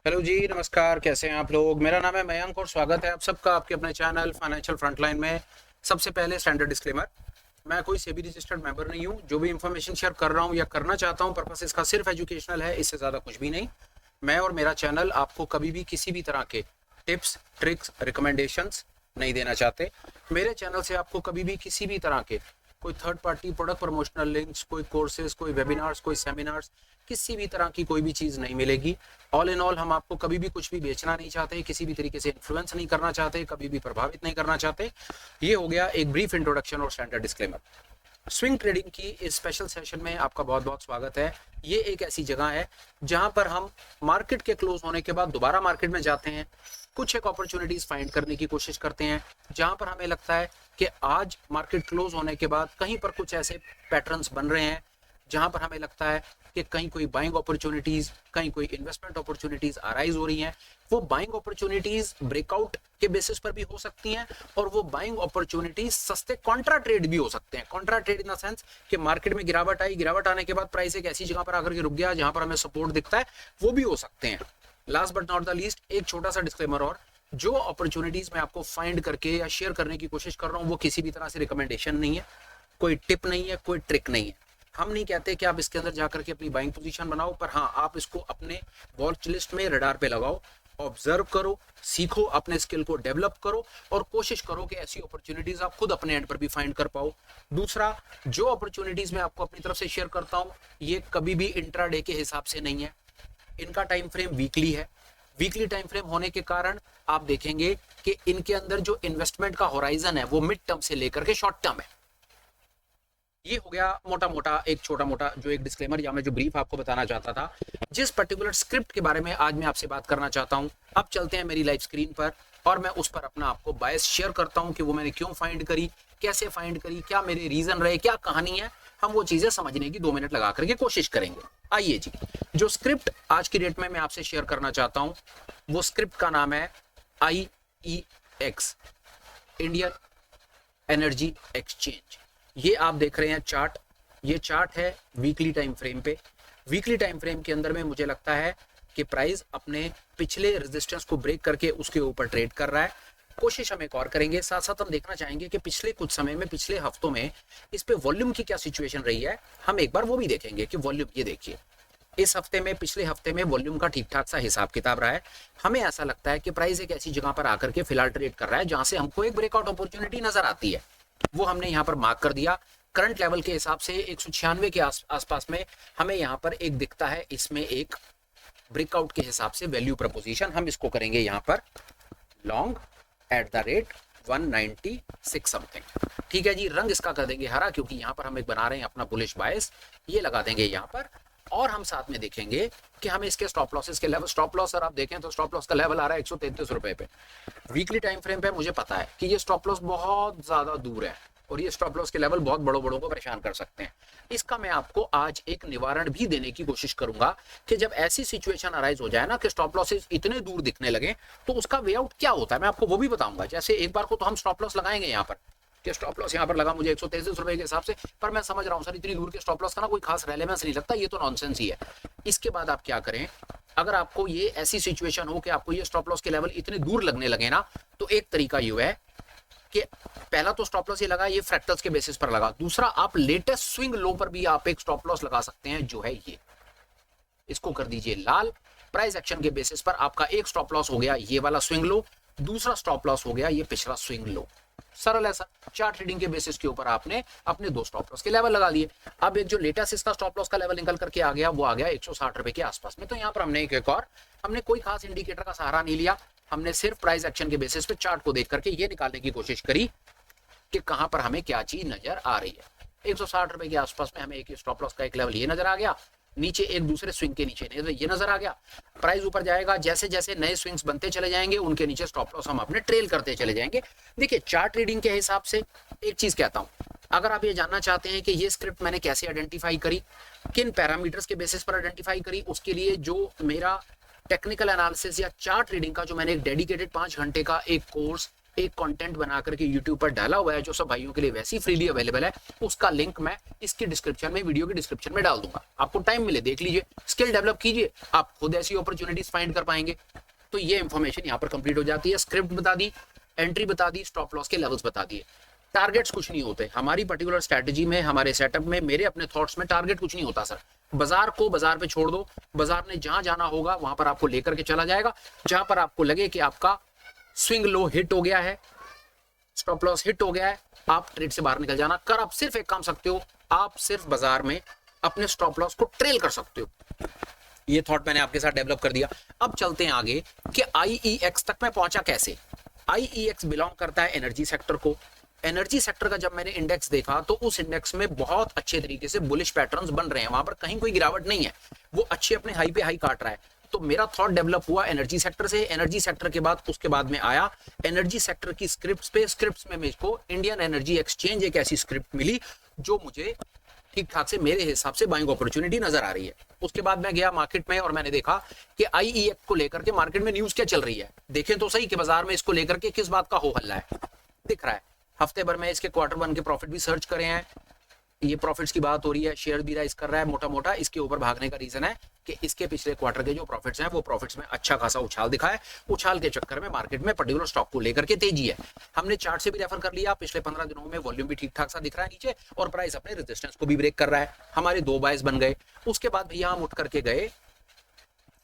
Hello जी, नमस्कार। कैसे हैं आप लोग? मेरा नाम है मयंक और स्वागत है आप सबका आपके अपने चैनल फाइनेंशियल फ्रंटलाइन में। सबसे पहले स्टैंडर्ड डिस्क्लेमर, मैं कोई सेबी रजिस्टर्ड मेंबर नहीं हूं। जो भी इंफॉर्मेशन शेयर कर रहा हूं या करना चाहता हूं, पर्पस इसका सिर्फ एजुकेशनल है, इससे ज़्यादा कुछ भी नहीं। मैं और मेरा चैनल आपको कभी भी किसी भी तरह के टिप्स, ट्रिक्स, रिकमेंडेशंस नहीं देना चाहते। मेरे चैनल से आपको कभी भी किसी भी तरह के कोई third party product promotional links, कोई कोर्सेज, कोई वेबिनार्स, कोई सेमिनार्स, किसी भी तरह की कोई भी चीज़ नहीं मिलेगी। ऑल इन ऑल हम आपको कभी भी कुछ भी बेचना नहीं चाहते, किसी भी तरीके से इन्फ्लुएंस नहीं करना चाहते, कभी भी प्रभावित नहीं करना चाहते। ये हो गया एक ब्रीफ इंट्रोडक्शन और स्टैंडर्ड डिस्क्लेमर। स्विंग ट्रेडिंग की इस स्पेशल सेशन में आपका बहुत बहुत स्वागत है। ये एक ऐसी जगह है जहां पर हम मार्केट के क्लोज होने के बाद दोबारा मार्केट में जाते हैं, कुछ एक अपॉर्चुनिटीज फाइंड करने की कोशिश करते हैं जहां पर हमें लगता है कि आज मार्केट क्लोज होने के बाद कहीं पर कुछ ऐसे पैटर्न्स बन रहे हैं जहां पर हमें लगता है कि कहीं कोई बाइंग अपॉर्चुनिटीज, कहीं कोई इन्वेस्टमेंट अपॉर्चुनिटीज अराइज हो रही हैं। वो बाइंग अपॉर्चुनिटीज ब्रेकआउट के बेसिस पर भी हो सकती हैं और वो बाइंग अपॉर्चुनिटीज सस्ते कॉन्ट्रा ट्रेड भी हो सकते हैं। Contra trade in the sense कि मार्केट में गिरावट आई, गिरावट आने के बाद प्राइस एक ऐसी जगह पर आकर के रुक गया जहां पर हमें सपोर्ट दिखता है, वो भी हो सकते हैं। Last but not the least, एक छोटा सा डिस्क्लेमर और, जो अपॉर्चुनिटीज मैं आपको फाइंड करके या शेयर करने की कोशिश कर रहा हूँ वो किसी भी तरह से रिकमेंडेशन नहीं है, कोई टिप नहीं है, कोई ट्रिक नहीं है। हम नहीं कहते कि आप इसके अंदर जाकर के अपनी बाइंग पोजीशन बनाओ, पर हाँ, आप इसको अपने वॉच लिस्ट में, रडार पे लगाओ, ऑब्जर्व करो, सीखो, अपने स्किल को डेवलप करो और कोशिश करो कि ऐसी अपॉर्चुनिटीज आप खुद अपने एंड पर भी फाइंड कर पाओ। दूसरा, जो अपॉर्चुनिटीज मैं आपको अपनी तरफ से शेयर करता हूँ ये कभी भी इंट्राडे के हिसाब से नहीं है। इनका टाइम फ्रेम वीकली है। वीकली टाइम फ्रेम होने के कारण आप देखेंगे कि इनके अंदर जो इन्वेस्टमेंट का होराइजन है वो मिड टर्म से लेकर के शॉर्ट टर्म है। ये हो गया मोटा मोटा एक छोटा मोटा जो एक डिस्क्लेमर या मैं जो ब्रीफ आपको बताना चाहता था। जिस पर्टिकुलर स्क्रिप्ट के बारे में आज मैं आपसे बात करना चाहता हूं, अब चलते हैं मेरी लाइव स्क्रीन पर और मैं उस पर अपना आपको बायस शेयर करता हूं कि वो मैंने क्यों फाइंड करी, कैसे फाइंड करी, क्या मेरे रीजन रहे, क्या कहानी है। हम वो चीजें समझने की 2 मिनट लगा करके कोशिश करेंगे। आइए जी, जो स्क्रिप्ट आज की डेट में मैं आपसे शेयर करना चाहता हूं वो स्क्रिप्ट का नाम है IEX, इंडियन एनर्जी एक्सचेंज। ये आप देख रहे हैं चार्ट, ये चार्ट है वीकली टाइम फ्रेम पे। वीकली टाइम फ्रेम के अंदर में मुझे लगता है कि प्राइस अपने पिछले रेजिस्टेंस को ब्रेक करके उसके ऊपर ट्रेड कर रहा है। कोशिश हम एक और करेंगे, साथ साथ हम देखना चाहेंगे कि पिछले कुछ समय में, पिछले हफ्तों में इस पे वॉल्यूम की क्या सिचुएशन रही है। हम एक बार वो भी देखेंगे कि वॉल्यूम, ये देखिए इस हफ्ते में, पिछले हफ्ते में वॉल्यूम का ठीक ठाक सा हिसाब किताब रहा है। हमें ऐसा लगता है कि प्राइस एक ऐसी जगह पर आकर के फिलहाल ट्रेड कर रहा है जहां से हमको एक ब्रेकआउट अपॉर्चुनिटी नजर आती है। वो हमने यहाँ पर मार्क कर दिया। करंट लेवल के हिसाब से 196 के आसपास में हमें यहाँ पर एक दिखता है, इसमें एक ब्रेकआउट के हिसाब से वैल्यू प्रपोजिशन। हम इसको करेंगे यहाँ पर long at the rate 196 something. ठीक है जी, रंग इसका कर देंगे हरा क्योंकि यहाँ पर हम एक बना रहे हैं अपना बुलिश बायस, ये लगा देंगे यहाँ पर। और हम साथ में देखेंगे कि हमें इसके स्टॉप लॉसेस के लेवल, स्टॉप लॉस अगर आप देखें तो स्टॉप लॉस का लेवल आ रहा है 133 रुपए पे। वीकली टाइम फ्रेम पे मुझे पता है कि ये स्टॉप लॉस बहुत ज्यादा दूर है और ये स्टॉप लॉस के लेवल बहुत बड़ों बड़ों को परेशान कर सकते हैं। इसका मैं आपको आज एक निवारण भी देने की कोशिश करूंगा कि जब ऐसी सिचुएशन अराइज हो जाए ना कि स्टॉप लॉसेस इतने दूर दिखने लगे तो उसका वे आउट क्या होता है, मैं आपको वो भी बताऊंगा। जैसे एक बार को तो हम स्टॉप लॉस लगाएंगे यहाँ पर कि स्टॉप लॉस यहाँ पर लगा मुझे 133 रुपए के हिसाब से, पर मैं समझ रहा हूँ सर इतनी दूर के स्टॉप लॉस का ना कोई खास रेलेवेंस नहीं लगता, ये तो नॉनसेंस ही है। इसके बाद आप क्या करें, अगर आपको ये ऐसी सिचुएशन हो कि आपको ये स्टॉप लॉस के लेवल इतने दूर लगने लगे ना, तो एक तरीका ये है कि पहला तो स्टॉप लॉस ये लगा, ये फ्रैक्टल्स के बेसिस पर लगा। दूसरा, आप लेटेस्ट स्विंग लो पर भी आप एक स्टॉप लॉस लगा सकते हैं जो है ये, इसको कर दीजिए लाल। प्राइस एक्शन के बेसिस पर आपका एक स्टॉप लॉस हो गया ये वाला स्विंग लो, दूसरा स्टॉप लॉस हो गया ये पिछला स्विंग लो। सरल है सर, चार्ट रीडिंग के बेसिस के ऊपर आपने अपने 2 स्टॉप लॉस के लेवल लगा दिए। अब एक जो लेटेस्ट इसका स्टॉप लॉस का लेवल निकल करके आ गया वो आ गया 160 रुपए के आसपास में। तो यहाँ पर हमने एक और, हमने कोई खास इंडिकेटर का सहारा नहीं लिया, हमने सिर्फ प्राइस एक्शन के बेसिस पे चार्ट को देख करके ये निकालने की कोशिश करी कि कहां पर हमें क्या चीज नजर आ रही है। 160 रुपए के आसपास में हमें एक स्टॉप लॉस का एक लेवल ये नजर आ गया, नीचे एक दूसरे स्विंग के नीचे ये नजर आ गया। प्राइस ऊपर जाएगा, जैसे जैसे नए स्विंग्स बनते चले जाएंगे उनके नीचे स्टॉप लॉस हम अपने ट्रेल करते चले जाएंगे। देखिए चार्ट रीडिंग के हिसाब से एक चीज कहता हूं, अगर आप ये जानना चाहते हैं कि ये स्क्रिप्ट मैंने कैसे आइडेंटिफाई करी, किन पैरामीटर्स के बेसिस पर आइडेंटिफाई करी, उसके लिए जो मेरा टेक्निकल एनालिसिस या चार्ट रीडिंग का जो मैंने एक डेडिकेटेड 5 घंटे का एक कोर्स एक कंटेंट बना करके यूट्यूब पर डाला हुआ है जो सब भाइयों के लिए वैसे ही फ्रीली अवेलेबल है। उसका लिंक मैं इसकी डिस्क्रिप्शन में, वीडियो की डिस्क्रिप्शन में डाल दूंगा। आपको टाइम मिले देख लीजिए, स्किल डेवलप कीजिए, आप खुद ऐसी अपॉर्चुनिटीज फाइंड कर पाएंगे। तो ये इंफॉर्मेशन यहाँ पर कंप्लीट हो जाती है। स्क्रिप्ट बता दी, एंट्री बता दी, स्टॉप लॉस के लेवल्स बता दिए। टारगेट्स कुछ नहीं होते हमारी पर्टिकुलर स्ट्रेटजी में, हमारे सेटअप में, मेरे अपने थॉट्स में टारगेट कुछ नहीं होता सर। बाजार को बाजार पे छोड़ दो, बाजार ने जहां जाना होगा वहां पर आपको लेकर के चला जाएगा। जहां पर आपको लगे कि आपका स्विंग लो हिट हो गया है, स्टॉप लॉस हिट हो गया है, आप ट्रेड से बाहर निकल जाना। कर आप सिर्फ एक काम सकते हो, आप सिर्फ बाजार में अपने स्टॉप लॉस को ट्रेल कर सकते हो। ये थॉट मैंने आपके साथ डेवलप कर दिया। अब चलते हैं आगे कि आईईएक्स तक मैं पहुंचा कैसे। आईईएक्स बिलोंग करता है एनर्जी सेक्टर को। एनर्जी सेक्टर का जब मैंने इंडेक्स देखा तो उस इंडेक्स में बहुत अच्छे तरीके से बुलिश पैटर्न्स बन रहे हैं, वहां पर कहीं कोई गिरावट नहीं है, वो अच्छे अपने हाई पे हाई काट रहा है। तो मेरा थॉट डेवलप हुआ एनर्जी सेक्टर से। एनर्जी सेक्टर के बाद उसके बाद में आया एनर्जी सेक्टर की स्क्रिप्ट्स पे। स्क्रिप्ट्स में मुझको इंडियन एनर्जी एक्सचेंज एक ऐसी स्क्रिप्ट मिली जो मुझे ठीक ठाक से मेरे हिसाब से बाइंग अपॉर्चुनिटी नजर आ रही है। उसके बाद मैं गया मार्केट में और मैंने देखा कि आईईएक्स को लेकर के मार्केट में न्यूज क्या चल रही है। देखें तो सही कि बाजार में इसको लेकर के किस बात का हो हल्ला है, दिख रहा है। हफ्ते भर में इसके क्वार्टर वन के प्रॉफिट भी सर्च करे हैं, ये प्रॉफिट्स की बात हो रही है, शेयर भी राइज कर रहा है मोटा मोटा। इसके ऊपर भागने का रीजन है कि इसके पिछले क्वार्टर के जो प्रॉफिट्स हैं वो प्रॉफिट्स में अच्छा खासा उछाल दिखा है। उछाल के चक्कर में मार्केट में पर्टिकुलर स्टॉक को लेकर के तेजी है। हमने चार्ट से भी रेफर कर लिया, पिछले 15 दिनों में वॉल्यूम भी ठीक ठाक सा दिख रहा है नीचे, और प्राइस अपने रेजिस्टेंस को भी ब्रेक कर रहा है। हमारे 2 बायस बन गए। उसके बाद भैया हम उठ करके गए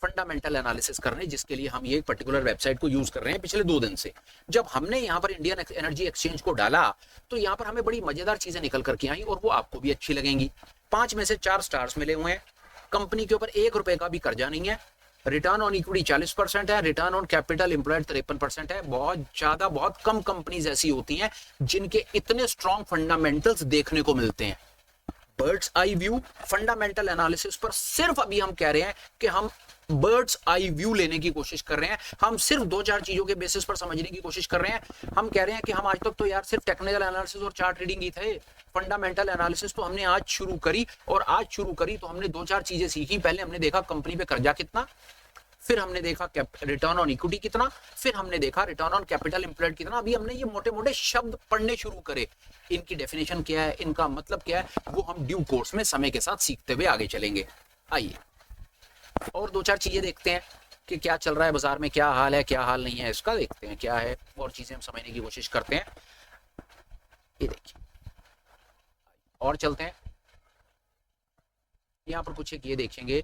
फंडामेंटल एनालिसिस करने, जिसके लिए हम ये पर्टिकुलर वेबसाइट को यूज कर रहे हैं पिछले 2 दिन से। जब हमने यहाँ पर इंडियन एनर्जी एक्सचेंज को डाला तो यहाँ पर हमें बड़ी मजेदार चीजें निकल करके आई और वो आपको भी अच्छी लगेंगी। 5 में से 4 स्टार्स मिले हुए हैं। कंपनी के ऊपर 1 रुपए का भी कर्जा नहीं है। रिटर्न ऑन इक्विटी 40% है। रिटर्न ऑन कैपिटल एम्प्लॉयड 53% है। बहुत कम कंपनीज ऐसी होती हैं जिनके इतने स्ट्रॉन्ग फंडामेंटल्स देखने को मिलते हैं। Birds eye view fundamental analysis पर सिर्फ अभी हम कह रहे हैं कि हम बर्ड्स आई व्यू लेने की कोशिश कर रहे हैं। हम सिर्फ 2-4 चीजों के बेसिस पर समझने की कोशिश कर रहे हैं। हम कह रहे हैं कि हम आज तक तो यार सिर्फ टेक्निकल एनालिसिस और चार्ट रीडिंग ही थे। फंडामेंटल एनालिसिस तो हमने आज शुरू करी, और आज शुरू करी तो हमने 2-4 चीजें सीखी। पहले हमने देखा कंपनी पे कर्जा कितना, फिर हमने देखा रिटर्न ऑन इक्विटी कितना, फिर हमने देखा रिटर्न ऑन कैपिटल एम्प्लॉयड कितना। अभी हमने ये मोटे मोटे शब्द पढ़ने शुरू करे, इनकी डेफिनेशन क्या है, इनका मतलब क्या है, वो हम ड्यू कोर्स में समय के साथ सीखते हुए आगे चलेंगे। आइए और 2-4 चीजें देखते हैं कि क्या चल रहा है बाजार में, क्या हाल है, क्या हाल नहीं है, इसका देखते हैं क्या है, और चीजें हम समझने की कोशिश करते हैं। ये देखिए और चलते हैं। यहाँ पर कुछ एक ये देखेंगे,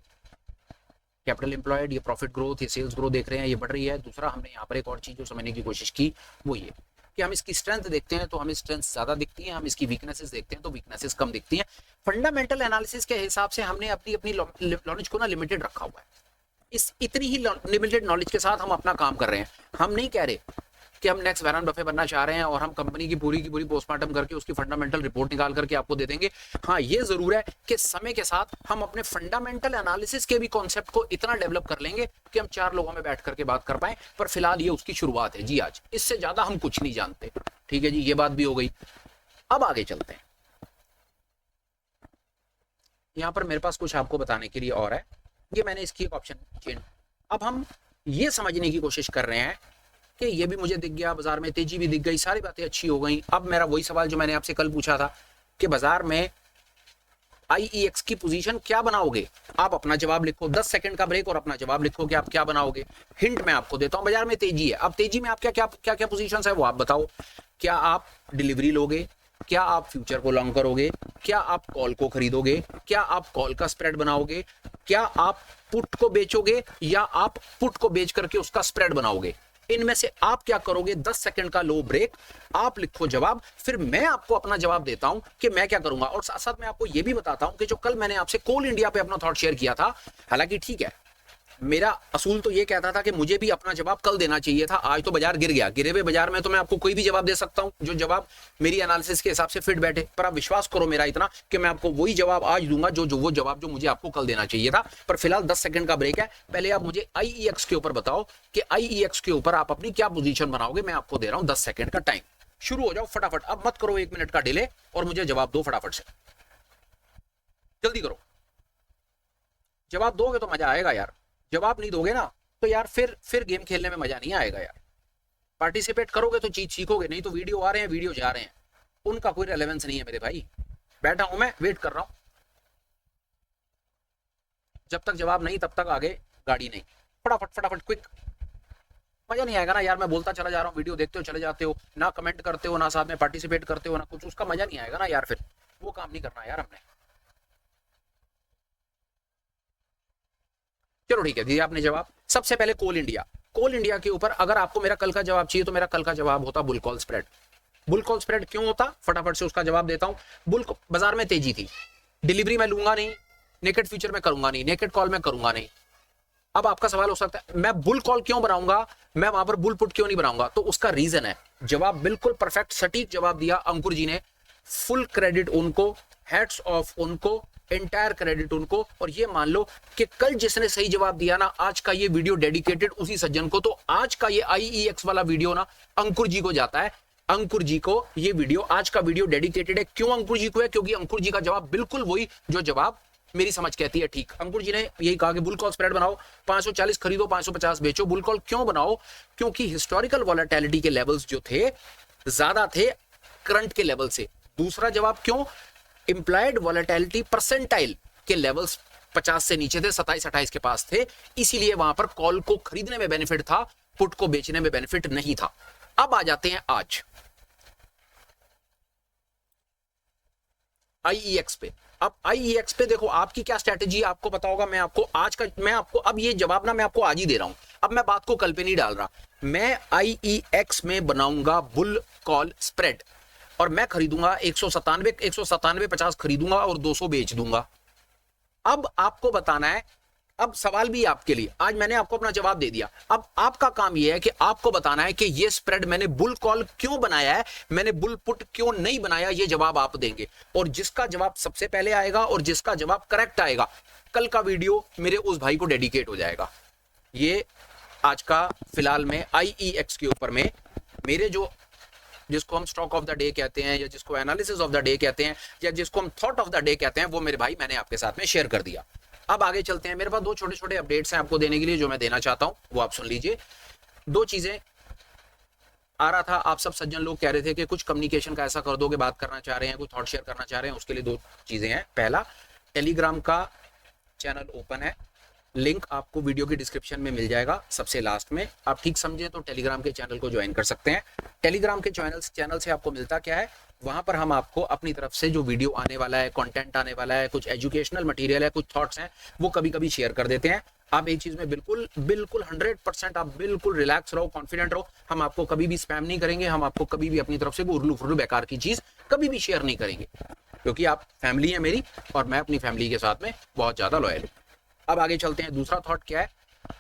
कैपिटल एम्प्लॉयड, ये प्रॉफिट ग्रोथ, ये सेल्स ग्रोथ देख रहे हैं, ये बढ़ रही है। दूसरा हमने यहाँ पर एक और चीज जो समझने की कोशिश की वो ये कि हम इसकी स्ट्रेंथ देखते हैं तो हमें स्ट्रेंथ ज्यादा दिखती है, हम इसकी वीकनेसेस देखते हैं तो वीकनेसेस कम दिखती हैं। फंडामेंटल एनालिसिस के हिसाब से हमने अपनी नॉलेज को ना लिमिटेड रखा हुआ है। इस इतनी ही लिमिटेड नॉलेज के साथ हम अपना काम कर रहे हैं। हम नहीं कह रहे कि हम नेक्स्ट वॉरेन बफे बनना चाह रहे हैं और हम कंपनी की पूरी पोस्टमार्टम करके उसकी फंडामेंटल रिपोर्ट निकाल करके आपको दे देंगे। हाँ, ये जरूर है कि समय के साथ हम अपने फंडामेंटल एनालिसिस के भी कॉन्सेप्ट को इतना डेवलप कर लेंगे कि हम 4 लोगों में बैठ करके बात कर पाए। पर फिलहाल ये उसकी शुरुआत है जी। आज इससे ज्यादा हम कुछ नहीं जानते। ठीक है जी, ये बात भी हो गई। अब आगे चलते हैं। यहां पर मेरे पास कुछ आपको बताने के लिए और है। ये मैंने इसकी एक ऑप्शन चेंज। अब हम ये समझने की कोशिश कर रहे हैं कि ये भी मुझे दिख गया, बाजार में तेजी भी दिख गई, सारी बातें अच्छी हो गई। अब मेरा वही सवाल जो मैंने आपसे कल पूछा था कि बाजार में आईईएक्स की पोजीशन क्या बनाओगे। आप अपना जवाब लिखो, 10 सेकंड का ब्रेक और अपना जवाब लिखो कि आप क्या बनाओगे। हिंट मैं आपको देता हूं, बाजार में तेजी है। अब तेजी में आप क्या पोजीशन है वो आप बताओ। क्या आप डिलीवरी लोगे, क्या आप फ्यूचर को लॉन्ग करोगे, क्या आप कॉल को खरीदोगे, क्या आप कॉल का स्प्रेड बनाओगे, क्या आप पुट को बेचोगे, या आप पुट को बेच करके उसका स्प्रेड बनाओगे। इनमें से आप क्या करोगे। 10 सेकंड का लो ब्रेक, आप लिखो जवाब, फिर मैं आपको अपना जवाब देता हूं कि मैं क्या करूंगा। और साथ साथ मैं आपको यह भी बताता हूं कि जो कल मैंने आपसे कोल इंडिया पे अपना थॉट शेयर किया था, हालांकि ठीक है मेरा असूल तो ये कहता था कि मुझे भी अपना जवाब कल देना चाहिए था। आज तो बाजार गिर गया, गिरे हुए बाजार में तो मैं आपको कोई भी जवाब दे सकता हूं जो जवाब मेरी एनालिसिस के हिसाब से फिट बैठे। पर आप विश्वास करो मेरा इतना कि मैं आपको वही जवाब आज दूंगा जो वो जवाब जो मुझे आपको कल देना चाहिए था। पर फिलहाल 10 सेकंड का ब्रेक है। पहले आप मुझे आईईएक्स के ऊपर बताओ कि आईईएक्स के ऊपर आप अपनी क्या पोजीशन बनाओगे। मैं आपको दे रहा हूं 10 सेकंड का टाइम। शुरू हो जाओ फटाफट, अब मत करो 1 मिनट का डिले, और मुझे जवाब दो फटाफट से, जल्दी करो। जवाब दोगे तो मजा आएगा यार, जवाब नहीं दोगे ना तो यार फिर गेम खेलने में मजा नहीं आएगा यार। पार्टिसिपेट करोगे तो चीज सीखोगे, नहीं तो वीडियो आ रहे हैं वीडियो जा रहे हैं, उनका कोई रेलेवेंस नहीं है मेरे भाई। बैठा हूं मैं, वेट कर रहा हूं, जब तक जवाब नहीं तब तक आगे गाड़ी नहीं। फटाफट फटाफट क्विक। मजा नहीं आएगा ना यार, मैं बोलता चला जा रहा हूँ, वीडियो देखते हो चले जाते हो, ना कमेंट करते हो, ना साथ में पार्टिसिपेट करते हो, ना कुछ, उसका मजा नहीं आएगा ना यार, फिर वो काम नहीं करना यार हमने। चलो ठीक है, दिया आपने जवाब। सबसे पहले कोल इंडिया, कोल इंडिया के ऊपर अगर आपको मेरा कल का जवाब चाहिए तो मेरा कल का जवाब होता bull call spread. Bull call spread क्यों होता, फटाफट से उसका जवाब देता हूं। बुल बाजार में तेजी थी, डिलीवरी मैं लूंगा नहीं, नेकेड फ्यूचर में करूंगा नहीं, नेकेड कॉल में करूंगा नहीं। अब आपका सवाल हो सकता है मैं बुल कॉल क्यों बनाऊंगा, मैं वहां पर बुल पुट क्यों नहीं बनाऊंगा, तो उसका रीजन है, जवाब बिल्कुल परफेक्ट सटीक जवाब दिया अंकुर जी ने, फुल क्रेडिट उनको, हेड्स ऑफ उनको, एंटायर क्रेडिट उनको। और ये मान लो कि कल जिसने सही जवाब दिया ना, आज का ये वीडियो डेडिकेटेड उसी सज्जन को, तो आज का ये IEX वाला वीडियो ना अंकुर जी को जाता है। अंकुर जी को ये वीडियो, आज का वीडियो डेडिकेटेड है। क्यों अंकुर जी को है, क्योंकि अंकुर जी का जवाब बिल्कुल वही जो जवाब मेरी समझ कहती है ठीक। अंकुर जी ने यही कहा कि बुल कॉल स्प्रेड बनाओ, 540 खरीदो 550 बेचो। बुल कॉल क्यों बनाओ, क्योंकि हिस्टोरिकल वॉलेटिलिटी के लेवल्स जो थे ज्यादा थे करंट के लेवल से। दूसरा जवाब क्यों, इंप्लाइड वॉलेटिलिटी परसेंटाइल के लेवल्स 50 से नीचे थे, 27-28 के पास थे, इसीलिए वहां पर कॉल को खरीदने में बेनिफिट था, पुट को बेचने में बेनिफिट नहीं था। अब आ जाते हैं आज IEX पे। अब IEX पे देखो आपकी क्या स्ट्रेटेजी आपको पता होगा, मैं आपको अब ये जवाब ना मैं आपको आज ही दे रहा हूं, अब मैं बात को कल पे नहीं डाल रहा। मैं IEX में बनाऊंगा बुल कॉल स्प्रेड और मैं खरीदूंगा 197 खरीदूंगा और 200 बेच दूंगा। अब आपको बताना है, अब सवाल भी आपके लिए, आज मैंने आपको अपना जवाब दे दिया, अब आपका काम यह है कि आपको बताना है कि ये स्प्रेड मैंने बुल कॉल क्यों बनाया है, मैंने बुल पुट क्यों नहीं बनाया, ये जवाब आप देंगे। और जिसका जवाब सबसे पहले आएगा और जिसका जवाब करेक्ट आएगा, कल का वीडियो मेरे उस भाई को डेडिकेट हो जाएगा। ये आज का फिलहाल में IEX के ऊपर में मेरे जो, जिसको हम स्टॉक ऑफ द डे कहते हैं या जिसको एनालिसिस ऑफ द डे कहते हैं या जिसको हम थॉट ऑफ द डे कहते हैं, वो मेरे भाई मैंने आपके साथ में शेयर कर दिया। अब आगे चलते हैं, मेरे पास दो छोटे छोटे अपडेट्स हैं आपको देने के लिए जो मैं देना चाहता हूं, वो आप सुन लीजिए। दो चीजें आ रहा था, आप सब सज्जन लोग कह रहे थे कि कुछ कम्युनिकेशन का ऐसा कर दो कि बात करना चाह रहे हैं, कुछ थॉट शेयर करना चाह रहे हैं, उसके लिए दो चीजें हैं। पहला, टेलीग्राम का चैनल ओपन है, लिंक आपको वीडियो की डिस्क्रिप्शन में मिल जाएगा सबसे लास्ट में। आप ठीक समझें तो टेलीग्राम के चैनल को ज्वाइन कर सकते हैं। टेलीग्राम के चैनल से आपको मिलता क्या है, वहां पर हम आपको अपनी तरफ से जो वीडियो आने वाला है, कंटेंट आने वाला है, कुछ एजुकेशनल मटेरियल है, कुछ थॉट्स हैं, वो कभी कभी शेयर कर देते हैं। आप एक चीज में बिल्कुल बिल्कुल 100% आप बिल्कुल रिलैक्स रहो, कॉन्फिडेंट रहो, हम आपको कभी भी स्पैम नहीं करेंगे, हम आपको कभी भी अपनी तरफ से उर्लू फुर्लू बेकार की चीज कभी भी शेयर नहीं करेंगे, क्योंकि आप फैमिली है मेरी और मैं अपनी फैमिली के साथ में बहुत ज्यादा लॉयल हूँ। अब आगे चलते हैं, दूसरा थॉट क्या है,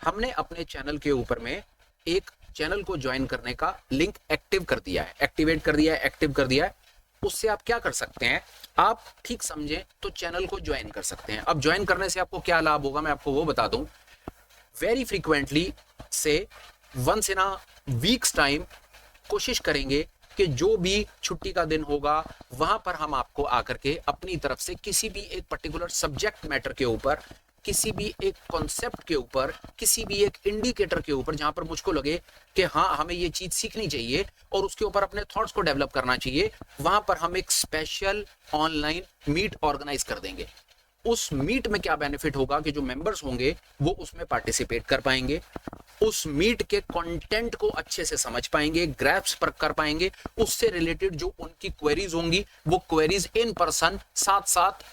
हमने अपने चैनल के ऊपर में एक चैनल को ज्वाइन करने का लिंक एक्टिव कर दिया है, एक्टिवेट कर दिया है, एक्टिव कर दिया है। उससे आप क्या कर सकते हैं, आप ठीक समझें तो चैनल को ज्वाइन कर सकते हैं। अब ज्वाइन करने से आपको क्या लाभ होगा मैं आपको वो बता दूं। वेरी फ्रीक्वेंटली से once in a week's time कोशिश करेंगे कि जो भी छुट्टी का दिन होगा वहां पर हम आपको आकर के अपनी तरफ से किसी भी एक पर्टिकुलर सब्जेक्ट मैटर के ऊपर, किसी भी एक कॉन्सेप्ट के ऊपर, किसी भी एक इंडिकेटर के ऊपर जहां पर मुझको लगे कि हाँ हमें ये चीज सीखनी चाहिए और उसके ऊपर अपने थॉट्स को डेवलप करना चाहिए, वहां पर हम एक स्पेशल ऑनलाइन मीट ऑर्गेनाइज कर देंगे। उस मीट में क्या बेनिफिट होगा कि जो मेंबर्स होंगे वो उसमें पार्टिसिपेट कर पाएंगे, उस मीट के कंटेंट को अच्छे से समझ पाएंगे, ग्रैप्स पर कर पाएंगे, उससे रिलेटेड जो उनकी क्वेरीज होंगी वो क्वेरीज इन पर्सन साथ साथ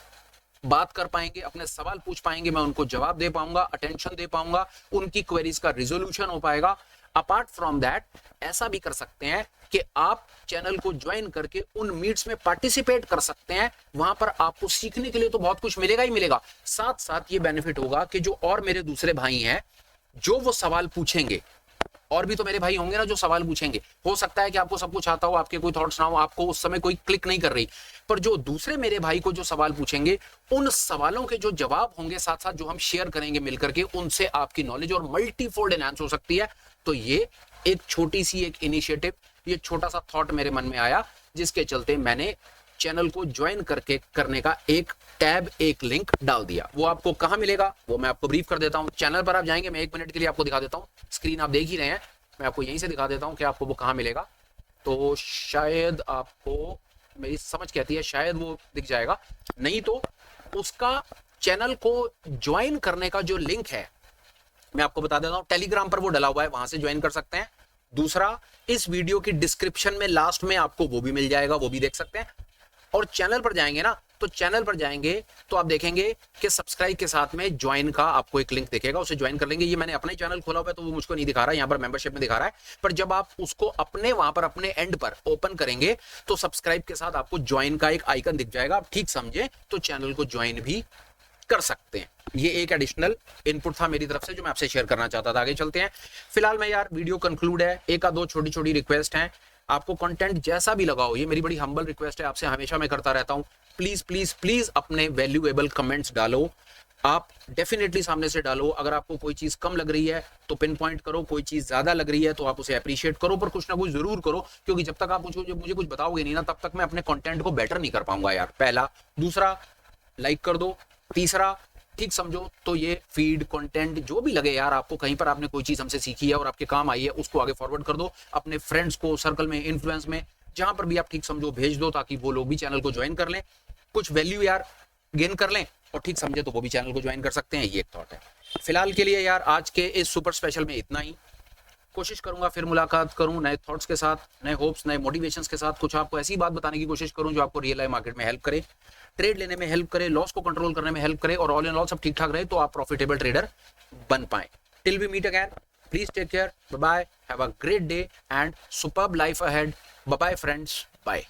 बात कर पाएंगे, अपने सवाल पूछ पाएंगे, मैं उनको जवाब दे पाऊंगा, अटेंशन दे पाऊंगा, उनकी क्वेरीज का रिजोल्यूशन हो पाएगा। अपार्ट फ्रॉम दैट ऐसा भी कर सकते हैं कि आप चैनल को ज्वाइन करके उन मीट्स में पार्टिसिपेट कर सकते हैं, वहां पर आपको सीखने के लिए तो बहुत कुछ मिलेगा ही मिलेगा, साथ साथ ये बेनिफिट होगा कि जो और मेरे दूसरे भाई हैं जो वो सवाल पूछेंगे, और भी तो मेरे भाई होंगे ना जो सवाल पूछेंगे, हो सकता है कि आपको सब कुछ आता हो, आपके कोई थॉट्स ना हो, आपको उस समय कोई क्लिक नहीं कर रही, पर जो दूसरे मेरे भाई को जो सवाल पूछेंगे उन सवालों के जो जवाब होंगे साथ साथ जो हम शेयर करेंगे मिलकर के, उनसे आपकी नॉलेज और मल्टीफोल्ड एनहांस हो सकती है। तो ये एक छोटी सी एक इनिशिएटिव, ये छोटा सा थॉट मेरे मन में आया, जिसके चलते मैंने चैनल को ज्वाइन करके करने का एक टैब, एक लिंक डाल दिया। वो आपको कहां मिलेगा वो मैं आपको ब्रीफ कर देता हूं। चैनल पर आप जाएंगे, मैं 1 मिनट के लिए आपको दिखा देता हूं, स्क्रीन आप देख ही रहे हैं, मैं आपको यहीं से दिखा देता हूँ कि आपको वो कहाँ मिलेगा। तो शायद आपको मेरी समझ कहती है शायद वो दिख जाएगा, नहीं तो उसका चैनल को ज्वाइन करने का जो लिंक है मैं आपको बता देता हूं, टेलीग्राम पर वो डला हुआ है, वहां से ज्वाइन कर सकते हैं। दूसरा, इस वीडियो की डिस्क्रिप्शन में लास्ट में आपको वो भी मिल जाएगा, वो भी देख सकते हैं। और चैनल पर जाएंगे ना, तो चैनल पर जाएंगे तो आप देखेंगे कि सब्सक्राइब के साथ में ज्वाइन का आपको एक लिंक दिखेगा, उसे ज्वाइन कर लेंगे। ये मैंने अपना ही चैनल खोला हुआ है तो वो मुझको नहीं दिखा रहा है, यहाँ पर मेंबरशिप में दिखा रहा है। पर जब आप उसको अपने वहां पर अपने एंड पर ओपन करेंगे तो सब्सक्राइब के साथ आपको ज्वाइन का एक आइकन दिख जाएगा। आप ठीक समझे तो चैनल को ज्वाइन भी कर सकते हैं। ये एक एडिशनल इनपुट था मेरी तरफ से जो मैं आपसे शेयर करना चाहता था। आगे चलते हैं। फिलहाल मैं यार वीडियो कंक्लूड है, एक आध दो छोटी छोटी रिक्वेस्ट हैं। आपको कंटेंट जैसा भी लगाओ, ये मेरी बड़ी हम्बल रिक्वेस्ट है आपसे, हमेशा मैं करता रहता हूं, प्लीज प्लीज प्लीज अपने वैल्यूएबल कमेंट्स डालो। आप डेफिनेटली सामने से डालो। अगर आपको कोई चीज कम लग रही है तो पिन पॉइंट करो, कोई चीज ज्यादा लग रही है तो आप उसे अप्रिशिएट करो, पर कुछ ना कुछ जरूर करो, क्योंकि जब तक आप मुझे कुछ बताओगे नहीं ना, तब तक मैं अपने कंटेंट को बेटर नहीं कर पाऊंगा यार। पहला। दूसरा, लाइक कर दो। तीसरा, ठीक समझो तो ये फीड कंटेंट जो भी लगे यार आपको, कहीं पर आपने कोई चीज हमसे सीखी है और आपके काम आई है, उसको आगे फॉरवर्ड कर दो अपने फ्रेंड्स को, सर्कल में, इन्फ्लुएंस में, जहां पर भी आप ठीक समझो भेज दो, ताकि वो लोग भी चैनल को ज्वाइन कर लें, कुछ वैल्यू यार गेन कर लें, और ठीक समझे तो वो भी चैनल को ज्वाइन कर सकते हैं। ये एक थॉट है। फिलहाल के लिए यार आज के इस सुपर स्पेशल में इतना ही। कोशिश करूंगा फिर मुलाकात करूं नए थॉट्स के साथ, नए होप्स, नए मोटिवेशंस के साथ, कुछ आपको ऐसी बात बताने की कोशिश करूं जो आपको रियल लाइफ मार्केट में हेल्प करे, ट्रेड लेने में हेल्प करे, लॉस को कंट्रोल करने में हेल्प करे, और ऑल इन ऑल सब ठीक ठाक रहे तो आप प्रॉफिटेबल ट्रेडर बन पाए। Till we meet again, please take care, bye bye, have a great day and superb life ahead. Bye bye friends, bye.